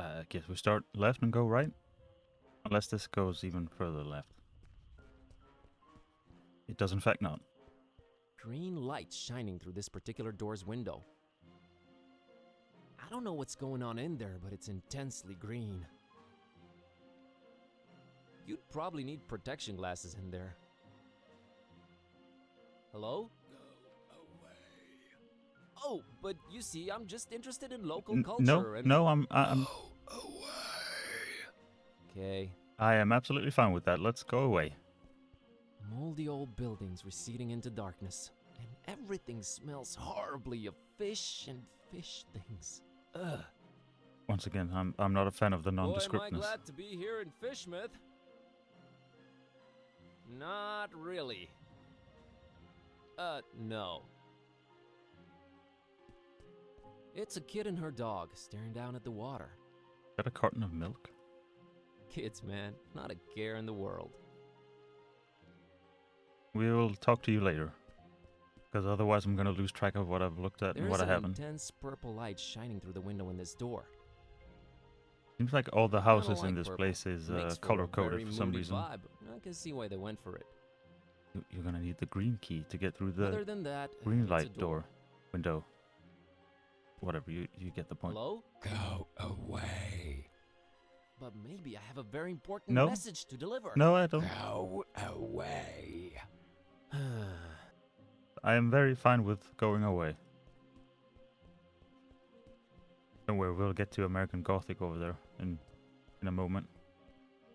I guess we start left and go right. Unless this goes even further left. It does in fact not. Green light shining through this particular door's window. I don't know what's going on in there, but it's intensely green. You'd probably need protection glasses in there. Hello? Go away. Oh, but you see, I'm just interested in local No, culture and... no, I'm Go away. Okay. I am absolutely fine with that. Let's go away. Moldy old buildings receding into darkness. And everything smells horribly of fish and fish things. Ugh. Once again, I'm not a fan of the Boy, am I nondescriptness. glad to be here in Fishmouth. Not really. No. It's a kid and her dog staring down at the water. Got a carton of milk? Kids, man, not a care in the world. We will talk to you later. Because otherwise I'm going to lose track of what I've looked at and what I There's an haven't. intense purple light shining through the window in this door. Seems like all the I don't houses in like this purple. place is Makes for a color-coded very for some moody reason. Vibe. I can see why they went for it. You're going to need the green key to get through the Other than that, green it's a light door. Window. Whatever, you get the point. Hello? Go away. But maybe I have a very important No. message to deliver. No, I don't. Go away. I am very fine with going away. Don't worry, we'll get to American Gothic over there in a moment.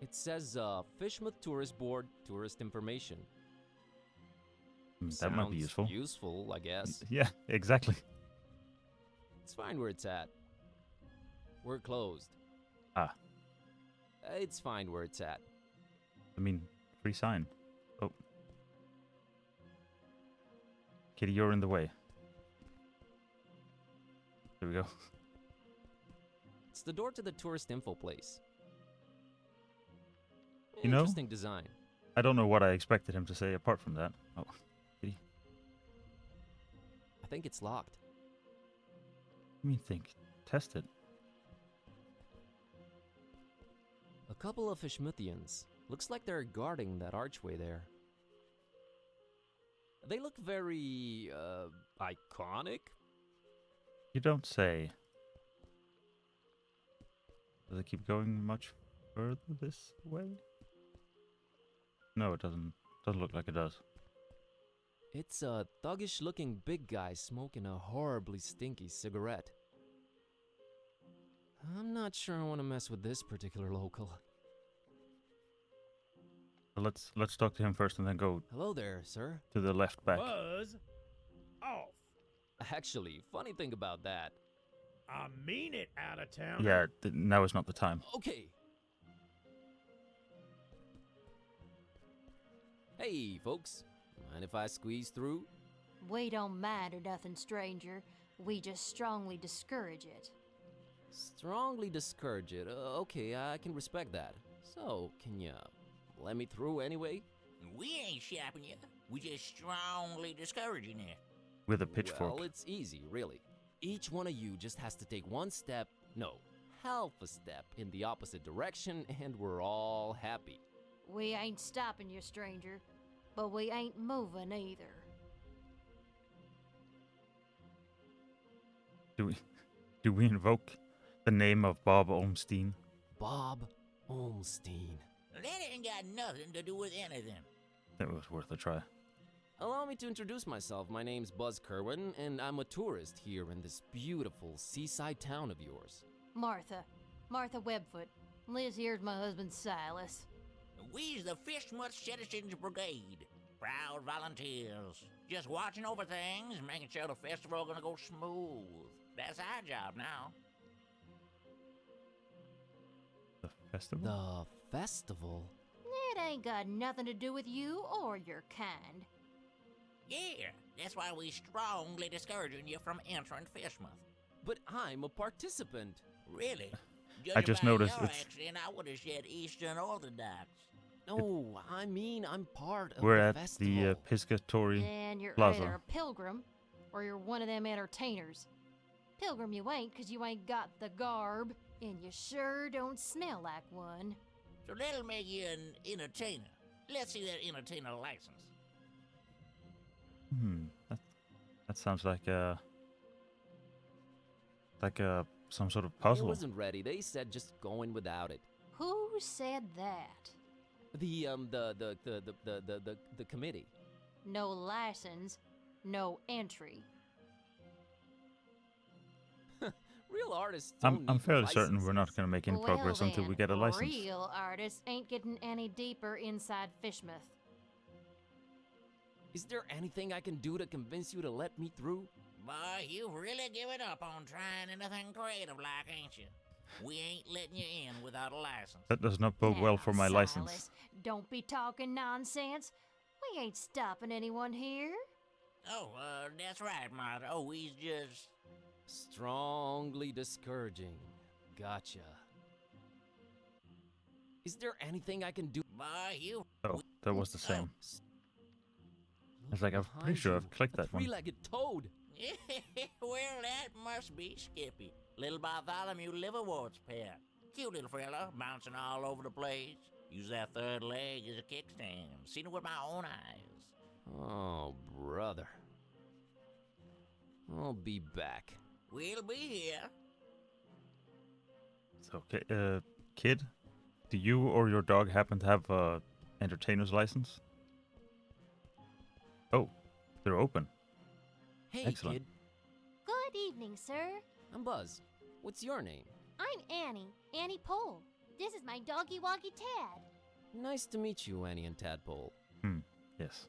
It says, Fishmouth Tourist Board, tourist information. That might be Sounds useful. Useful, I guess. Yeah, exactly. It's fine where it's at. We're closed. Ah. It's fine where it's at. I mean, free sign. Oh. Kitty, you're in the way. There we go. It's the door to the tourist info place. You know? Interesting design. I don't know what I expected him to say apart from that. Oh, kitty. I think it's locked. Let me think. Test it. A couple of Fishmouthians. Looks like they're guarding that archway there. They look very, iconic? You don't say. Does it keep going much further this way? No, it doesn't. Doesn't look like it does. It's a thuggish-looking big guy smoking a horribly stinky cigarette. I'm not sure I want to mess with this particular local. So let's talk to him first and then go Hello there, sir. to the left back. Buzz off. Actually, funny thing about that. I mean it, out of town. Yeah, now is not the time. Okay. Hey, folks. Mind if I squeeze through? We don't mind or nothing, stranger. We just strongly discourage it. Strongly discourage it. Okay, I can respect that. So, can you let me through anyway? We ain't shopping you. We just strongly discouraging it. With a pitchfork. Well, it's easy, really. Each one of you just has to take one step, no, half a step in the opposite direction, and we're all happy. We ain't stopping you, stranger, but we ain't moving either. Do we invoke the name of Bob Olmsteen? Bob Olmsteen. That ain't got nothing to do with anything. That was worth a try. Allow me to introduce myself. My name's Buzz Kerwin, and I'm a tourist here in this beautiful seaside town of yours. Martha Webfoot. Liz here's my husband Silas. We's the Fishmouth Citizens Brigade. Proud volunteers. Just watching over things and making sure the festival gonna go smooth. That's our job now. The festival? The festival? It ain't got nothing to do with you or your kind. Yeah, that's why we strongly discouraging you from entering Fishmouth. But I'm a participant. Really? I just noticed your it's- accent, I would have said Eastern Orthodox. No, I mean I'm part of We're the at festival. the Piscatory And you're Plaza. either a pilgrim or you're one of them entertainers. Pilgrim you ain't, 'cause you ain't got the garb. And you sure don't smell like one. So that'll make you an entertainer. Let's see that entertainer license. That sounds like some sort of It puzzle. wasn't ready. They said just go in without it. Who said that? The committee. No license, no entry. Real artists don't I'm need fairly certain we're not licenses. going to make any progress until we get a license. Real artists ain't getting any deeper inside Fishmouth. Is there anything I can do to convince you to let me through? Boy, you've really given up on trying anything creative like, ain't you? We ain't letting you in without a license. That does not bode well Now, for my Silas, license. don't be talking nonsense. We ain't stopping anyone here. Oh, that's right, Martha. Oh, he's just... Strongly discouraging. Gotcha. Is there anything I can do? Boy, you... Oh, that was the same. S- I was like, I'm Behind pretty sure you, I've clicked a that one. three-legged toad. Well, that must be Skippy. Little Bartholomew Liverwort's pet. Cute little fella, bouncing all over the place. Use that third leg as a kickstand. Seen it with my own eyes. Oh, brother. I'll be back. We'll be here. So, kid, do you or your dog happen to have a entertainer's license? Oh, they're open. Hey, Excellent. kid. Good evening, sir. I'm Buzz. What's your name? I'm Annie Pole. This is my doggy woggy Tad. Nice to meet you, Annie and Tadpole. Yes.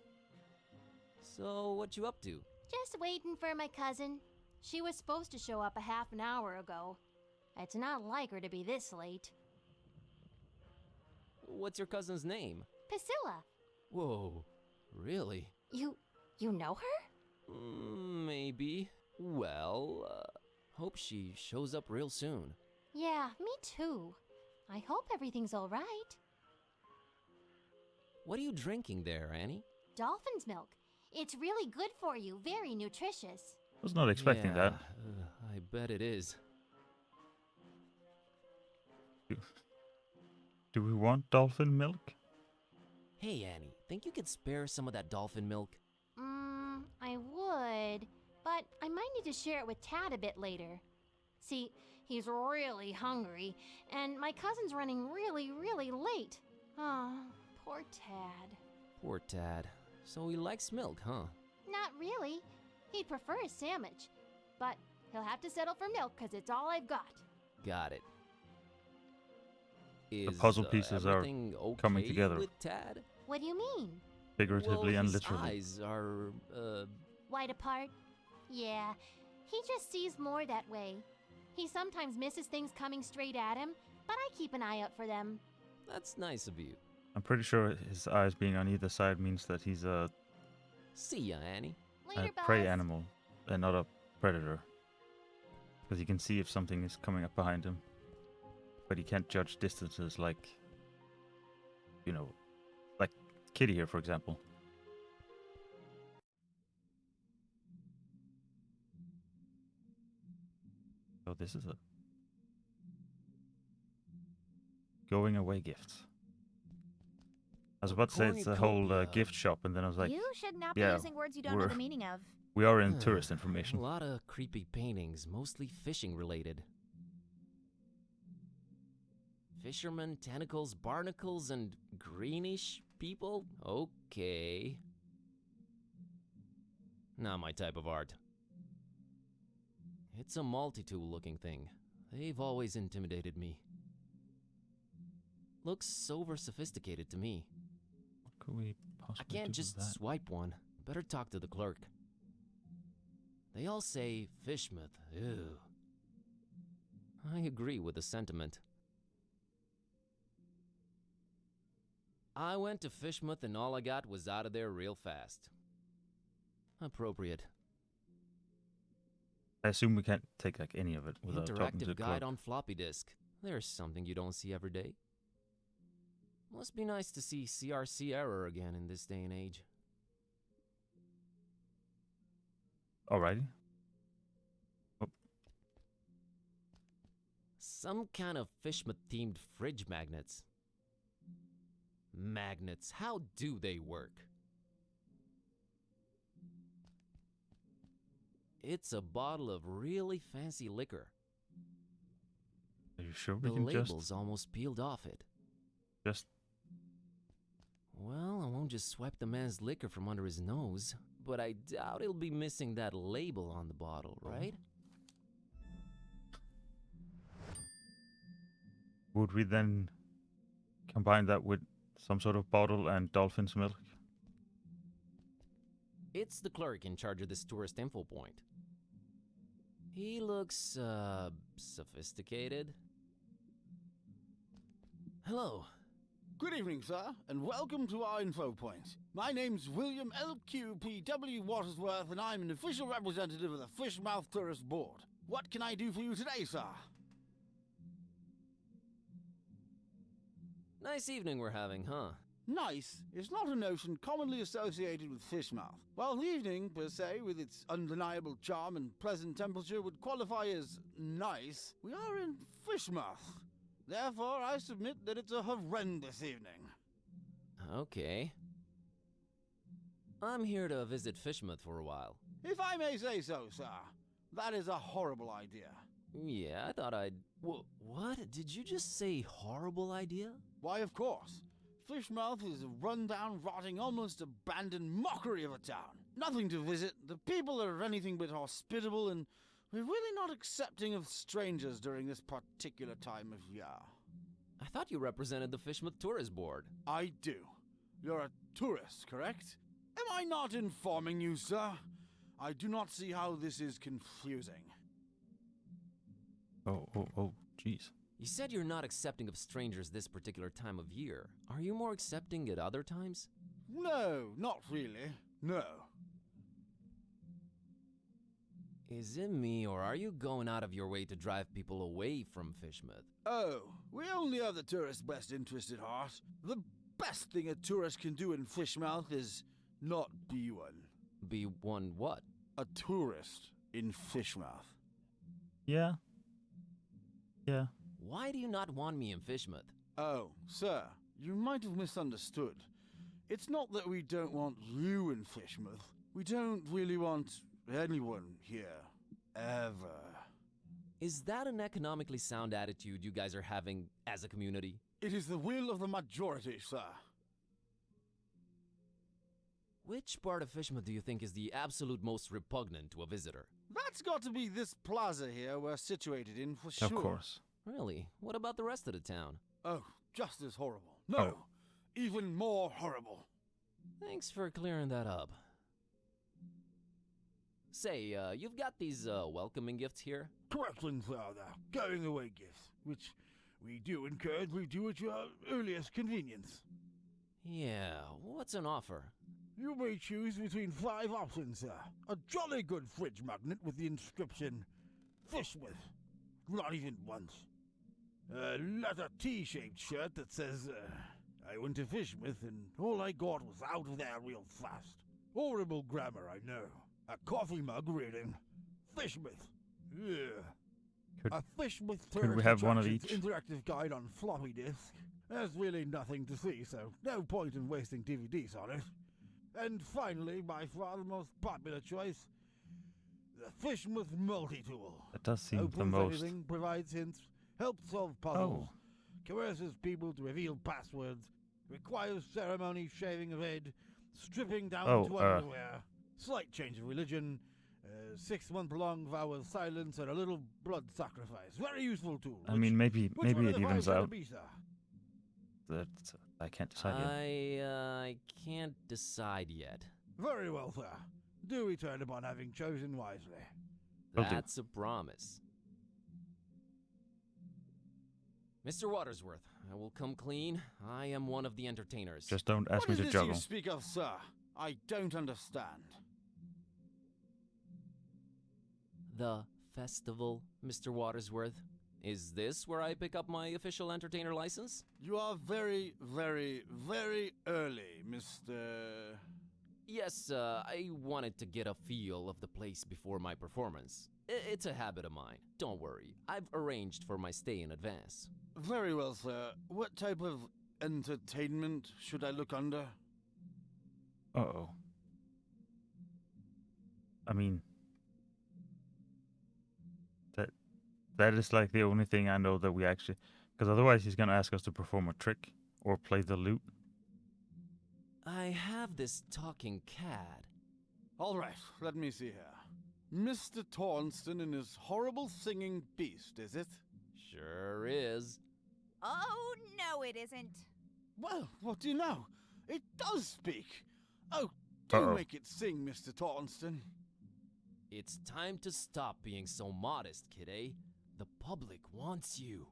So, what you up to? Just waiting for my cousin. She was supposed to show up a half an hour ago. It's not like her to be this late. What's your cousin's name? Priscilla, Whoa, really? you know her? Maybe. Well, hope she shows up real soon. Yeah, me too. I hope everything's all right. What are you drinking there, Annie? Dolphin's milk. It's really good for you, very nutritious. Was not expecting that. I bet it is. Do we want dolphin milk? Hey, Annie, think you could spare some of that dolphin milk? I would, but I might need to share it with Tad a bit later. See, he's really hungry, and my cousin's running really, really late. Oh, poor Tad. Poor Tad. So he likes milk, huh? Not really. He'd prefer a sandwich, but he'll have to settle for milk because it's all I've got. Got it. Is, puzzle pieces are everything okay coming together. with Tad? What do you mean? Figuratively well, and his literally. eyes are, Wide apart? Yeah, he just sees more that way. He sometimes misses things coming straight at him, but I keep an eye out for them. that's nice of you. I'm pretty sure his eyes being on either side means that he's a See ya, Annie. Later, prey Buzz. animal and not a predator. Because he can see if something is coming up behind him. But he can't judge distances like, like Kitty here, for example. So this is a going away gifts. I was about to say it's a whole Cornucopia. gift shop, and then I was like, you should not yeah, be using words you don't know we're- the meaning of. we are in tourist information. A lot of creepy paintings, mostly fishing related. Fishermen, tentacles, barnacles, and greenish people? Okay. Not my type of art. It's a multi-tool looking thing. They've always intimidated me. Looks over sophisticated to me. What could we I possibly can't do just with that? swipe one. Better talk to the clerk. They all say Fishmouth. Ew. I agree with the sentiment. I went to Fishmouth and all I got was out of there real fast. Appropriate. I assume we can't take like any of it without talking to the Interactive guide clerk. on floppy disk. There's something you don't see every day. Must be nice to see CRC error again in this day and age. Alrighty. Some kind of Fishmouth-themed fridge magnets. Magnets, how do they work? It's a bottle of really fancy liquor. Are you sure we The can label's almost peeled off it. just... Well, I won't just swipe the man's liquor from under his nose, but I doubt he'll be missing that label on the bottle, right? Would we then combine that with some sort of bottle and dolphin's milk? It's the clerk in charge of this tourist info point. He looks, sophisticated. Hello. Good evening, sir, and welcome to our info point. My name's William LQPW Watersworth, and I'm an official representative of the Fishmouth Tourist Board. What can I do for you today, sir? Nice evening we're having, huh? Nice is not a notion commonly associated with Fishmouth. While the evening, per se, with its undeniable charm and pleasant temperature would qualify as nice, we are in Fishmouth. Therefore, I submit that it's a horrendous evening. Okay. I'm here to visit Fishmouth for a while. If I may say so, sir, that is a horrible idea. Yeah, I thought I'd... What? Did you just say horrible idea? Why, of course. Fishmouth is a run-down, rotting, almost abandoned mockery of a town. Nothing to visit, the people are anything but hospitable, and we're really not accepting of strangers during this particular time of year. I thought you represented the Fishmouth Tourist Board. I do. You're a tourist, correct? Am I not informing you, sir? I do not see how this is confusing. Oh, jeez. You said you're not accepting of strangers this particular time of year. Are you more accepting at other times? No, not really. No. Is it me, or are you going out of your way to drive people away from Fishmouth? Oh, we only have the tourist's best interest at heart. The best thing a tourist can do in Fishmouth is not be one. Be one what? A tourist in Fishmouth. Yeah. Why do you not want me in Fishmouth? Oh, sir, you might have misunderstood. It's not that we don't want you in Fishmouth. We don't really want anyone here. Ever. Is that an economically sound attitude you guys are having as a community? It is the will of the majority, sir. Which part of Fishmouth do you think is the absolute most repugnant to a visitor? That's got to be this plaza here we're situated in for sure. Of course. Really? What about the rest of the town? Oh, just as horrible. No, Oh. even more horrible. Thanks for clearing that up. Say, you've got these, welcoming gifts here? Corrections are the going away gifts, which we do encourage we do at your earliest convenience. Yeah, what's an offer? You may choose between 5 options, sir. A jolly good fridge magnet with the inscription Fishmouth. Not even once. A letter T-shaped shirt that says, I went to Fishmouth and all I got was out of there real fast. Horrible grammar, I know. A coffee mug reading Fishmouth. Yeah. Could- A Fishmouth could we tourist have one of attractions each? interactive guide on floppy disk. There's really nothing to see, so no point in wasting DVDs on it. And finally, by far the most popular choice, the Fishmouth multi-tool. That does seem Opens the most... anything, provides hints, helps solve puzzles, coerces people to reveal passwords, requires ceremony, shaving of head, stripping down Oh, to underwear, slight change of religion, 6-month-long vow of silence, and a little blood sacrifice. Very useful tool. I mean, maybe which one of it the evens 5 shall it out. be, sir? That's, I can't decide yet. I can't decide yet. Very well, sir. Do return upon having chosen wisely. Will do. That's a promise. Mr. Watersworth, I will come clean. I am one of the entertainers. Just don't ask What me is to this juggle. you speak of, sir? I don't understand. The festival, Mr. Watersworth. Is this where I pick up my official entertainer license? You are very, very, very early, Mr. Yes, I wanted to get a feel of the place before my performance. It's a habit of mine. Don't worry. I've arranged for my stay in advance. Very well, sir. What type of entertainment should I look under? Uh-oh. I mean, that is like the only thing I know that we actually... Because otherwise he's going to ask us to perform a trick or play the lute. I have this talking cat. All right, let me see here. Mr. Tornston and his horrible singing beast, is it? Sure is. Oh, no, it isn't. Well, what do you know? It does speak. Oh, do Uh-oh. make it sing, Mr. Tornston. It's time to stop being so modest, kid, eh? The public wants you.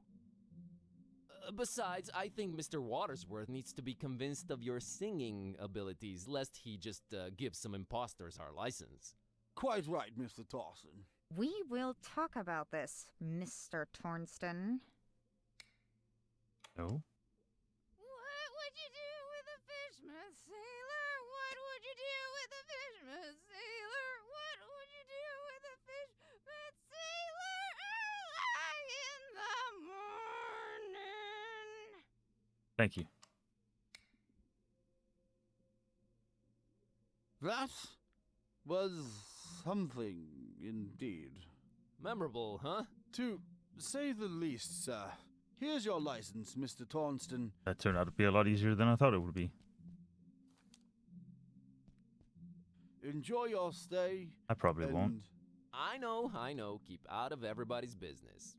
Besides, I think Mr. Watersworth needs to be convinced of your singing abilities, lest he just give some imposters our license. Quite right, Mr. Tornston. We will talk about this, Mr. Tornston. No? What would you do with a Fishmouth sailor? What would you do with a Fishmouth sailor? What would you do with a Fishmouth sailor early in the morning? Thank you. That was something indeed. Memorable, huh? To say the least, sir. Here's your license, Mr. Tornston. That turned out to be a lot easier than I thought it would be. Enjoy your stay. I probably won't. and I know. Keep out of everybody's business.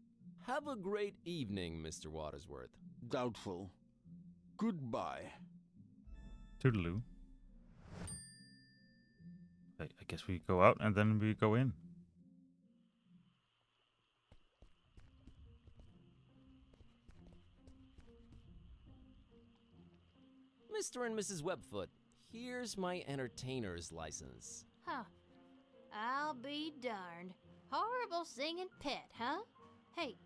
Have a great evening, Mr. Watersworth. Doubtful. Goodbye. Toodaloo. I guess we go out and then we go in. Mr. and Mrs. Webfoot, here's my entertainer's license. Huh. I'll be darned. Horrible singing pet, huh? Hey,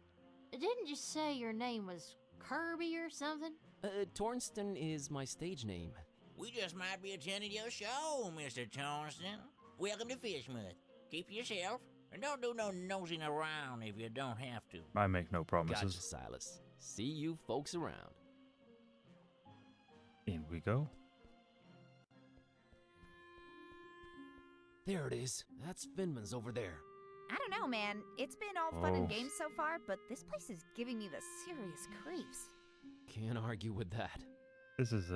didn't you say your name was Kirby or something? Tornston is my stage name. We just might be attending your show, Mr. Tornston. Welcome to Fishmouth. Keep to yourself, and don't do no nosing around if you don't have to. I make no Gotcha, promises. Silas. See you folks around. In we go. There it is. That's Finman's over there. I don't know, man. It's been all fun Oh. and games so far, but this place is giving me the serious creeps. Can't argue with that. This is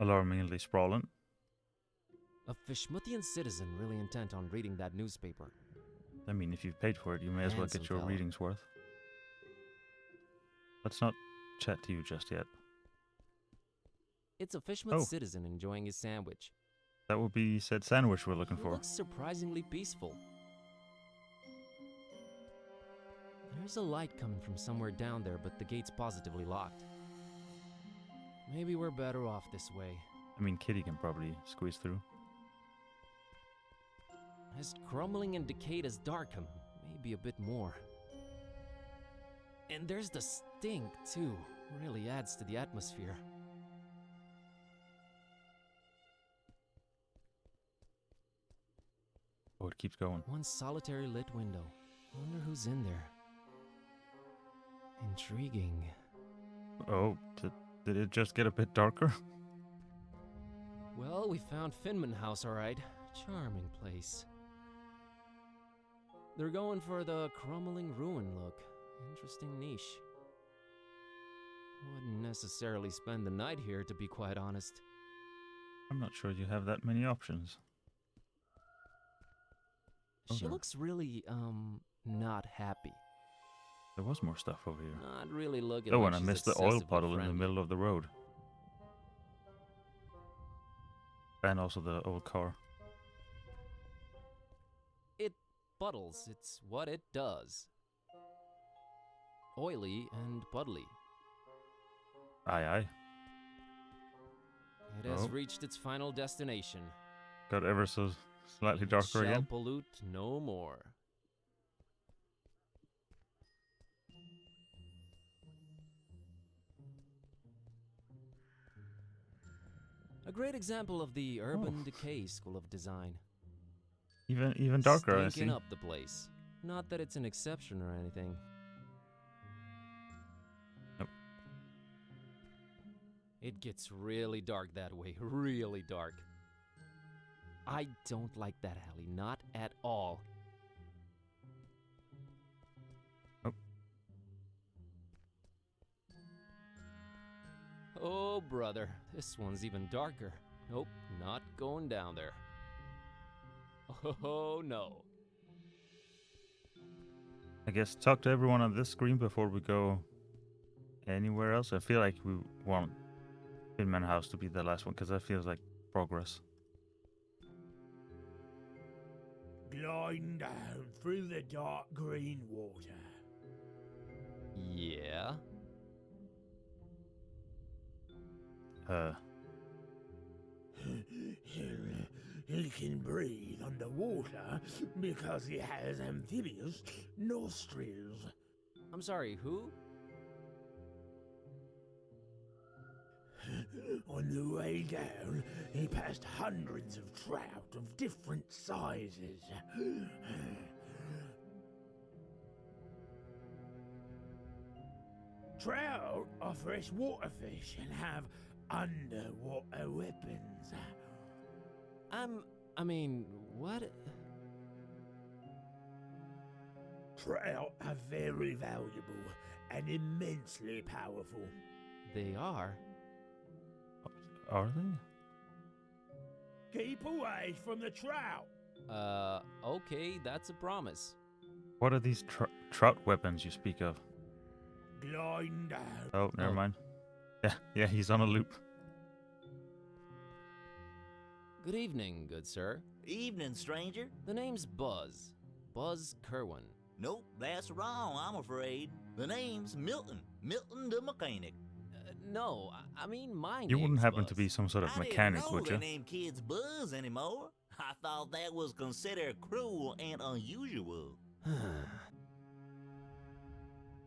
alarmingly sprawling. A Fishmouthian citizen really intent on reading that newspaper. I mean, if you've paid for it, you may as well Handsome get your fella. reading's worth. Let's not chat to you just yet. It's a Fishmouth Oh. citizen enjoying his sandwich. That would be said sandwich we're looking He for. looks surprisingly peaceful. There's a light coming from somewhere down there, but the gate's positively locked. Maybe we're better off this way. I mean, Kitty can probably squeeze through. As crumbling and decayed as Darkham, maybe a bit more. And there's the stink, too. Really adds to the atmosphere. Oh, it keeps going. One solitary lit window. Wonder who's in there. Intriguing. Oh, did it just get a bit darker? Well, we found Finman House, all right. Charming place. They're going for the crumbling ruin look. Interesting niche. Wouldn't necessarily spend the night here, to be quite honest. I'm not sure you have that many options. She Okay. looks really, not happy. There was more stuff over here. Not really looking Oh, like and I she's missed the oil excessively puddle in the friendly. middle of the road. And also the old car. It puddles. It's what it does. Oily and puddly. Aye, aye. It has Oh. reached its final destination. Got ever so slightly It darker shall again. pollute no more. A great example of the urban Oh. decay school of design. Even darker, I see. Stinking up the place. Not that it's an exception or anything. Nope. It gets really dark that way, really dark. I don't like that alley, not at all. Oh. Oh, brother, this one's even darker. Nope, not going down there. Oh, no. I guess talk to everyone on this screen before we go anywhere else. I feel like we want Finman House to be the last one because that feels like progress. Gliding down through the dark green water. Yeah? He can breathe underwater because he has amphibious nostrils. I'm sorry, who? On the way down, he passed hundreds of trout of different sizes. Trout are freshwater fish and have underwater weapons. I mean, what? Trout are very valuable and immensely powerful. They are? Are they? Keep away from the trout. Okay, that's a promise. What are these trout weapons you speak of? Gliding down. Oh, never Oh. mind. Yeah, he's on a loop. Good evening, good sir. Evening, stranger. The name's Buzz. Buzz Kerwin. Nope, that's wrong, I'm afraid. The name's Milton. Milton the mechanic. No, I mean my You wouldn't name's happen to Buzz. be some sort of I mechanic, didn't know would they you? named kids Buzz anymore. I thought that was considered cruel and unusual.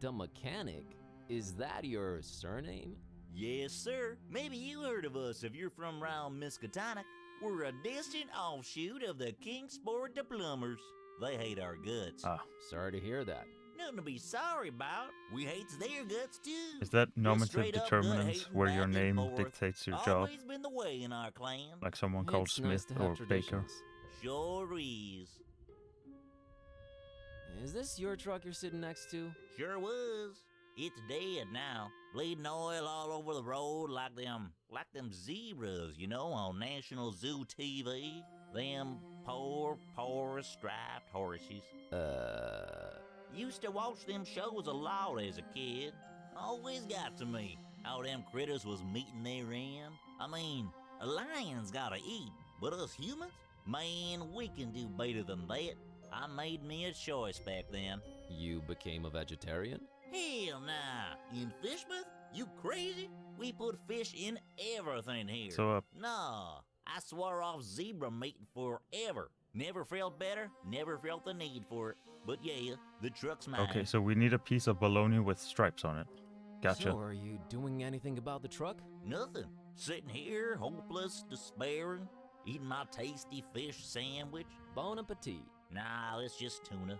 The mechanic? Is that your surname? Yes, sir. Maybe you heard of us if you're from round Miskatonic. We're a distant offshoot of the Kingsport the Plumbers. They hate our guts. Ah, Sorry to hear that. Nothing to be sorry about. We hates their guts too. is that Just nominative straight up determinants gut-hating where your back and name forth. dictates your job? Always been the way in our clan. Like someone called It's nice Smith to have or Baker? traditions. Sure is. Is this your truck you're sitting next to? Sure was. It's dead now. Bleeding oil all over the road like them zebras, you know, on National Zoo TV. Them poor striped horses. Used to watch them shows a lot as a kid. Always got to me how them critters was meeting their end. I mean, a lion's gotta eat, but us humans? Man, we can do better than that. I made me a choice back then. You became a vegetarian? Hell nah. In Fishmouth? You crazy? We put fish in everything here. So, Nah, I swore off zebra meat forever. Never felt better, never felt the need for it. But yeah, the truck's mine. okay, so we need a piece of bologna with stripes on it. Gotcha. So are you doing anything about the truck? Nothing. Sitting here, hopeless, despairing, eating my tasty fish sandwich. Bon appetit. Nah, it's just tuna.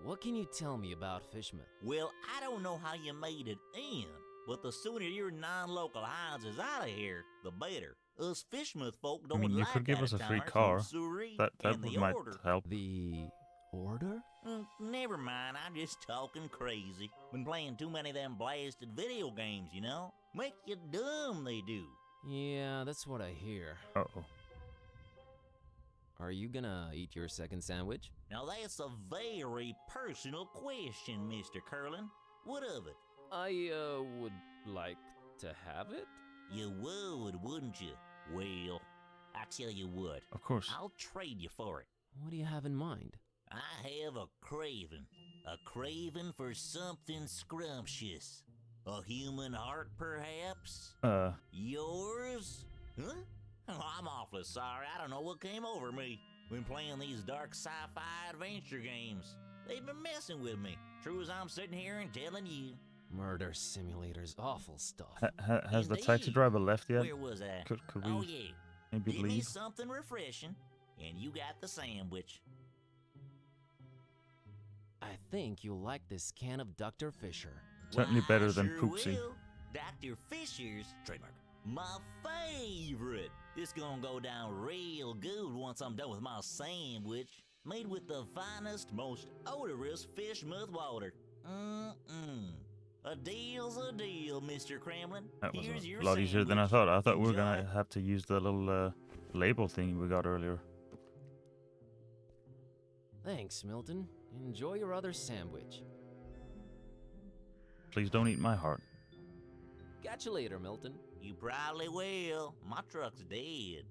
What can you tell me about Fishmouth? Well, I don't know how you made it in, but the sooner your non-local hides is out of here, the better. Us Fishmouth folk don't mean, you like could give us a free out-of-towners car. from Surrey That and the might order. help. The order? Never mind, I'm just talking crazy. Been playing too many of them blasted video games, you know? Make you dumb, they do. Yeah, that's what I hear. Uh-oh. Are you gonna eat your second sandwich? Now that's a very personal question, Mr. Curlin. What of it? I, would like to have it? You would, wouldn't you? Well, I tell you what, Of course. I'll trade you for it. What do you have in mind? I have a craving for something scrumptious. A human heart, perhaps? Yours? Huh? Oh, I'm awfully sorry. I don't know what came over me. Been playing these dark sci-fi adventure games. They've been messing with me. True as I'm sitting here and telling you. Murder simulators, awful stuff. Has the Indeed. taxi driver left yet? Where was I? Could we Oh yeah. maybe Give me leave? something refreshing, and you got the sandwich. I think you'll like this can of Dr. Fisher. Certainly Why, better than sure Poopsie. will. Dr. Fisher's trademark. My favorite. This gonna go down real good once I'm done with my sandwich. Made with the finest, most odorous Fishmouth water. A deal's a deal, Mr. Kremlin. That was Here's a your lot easier than I sandwich. thought. I thought we were Enjoy. gonna have to use the little label thing we got earlier. Thanks, Milton. Enjoy your other sandwich. Please don't eat my heart. Catch you later, Milton. You probably will. My truck's dead.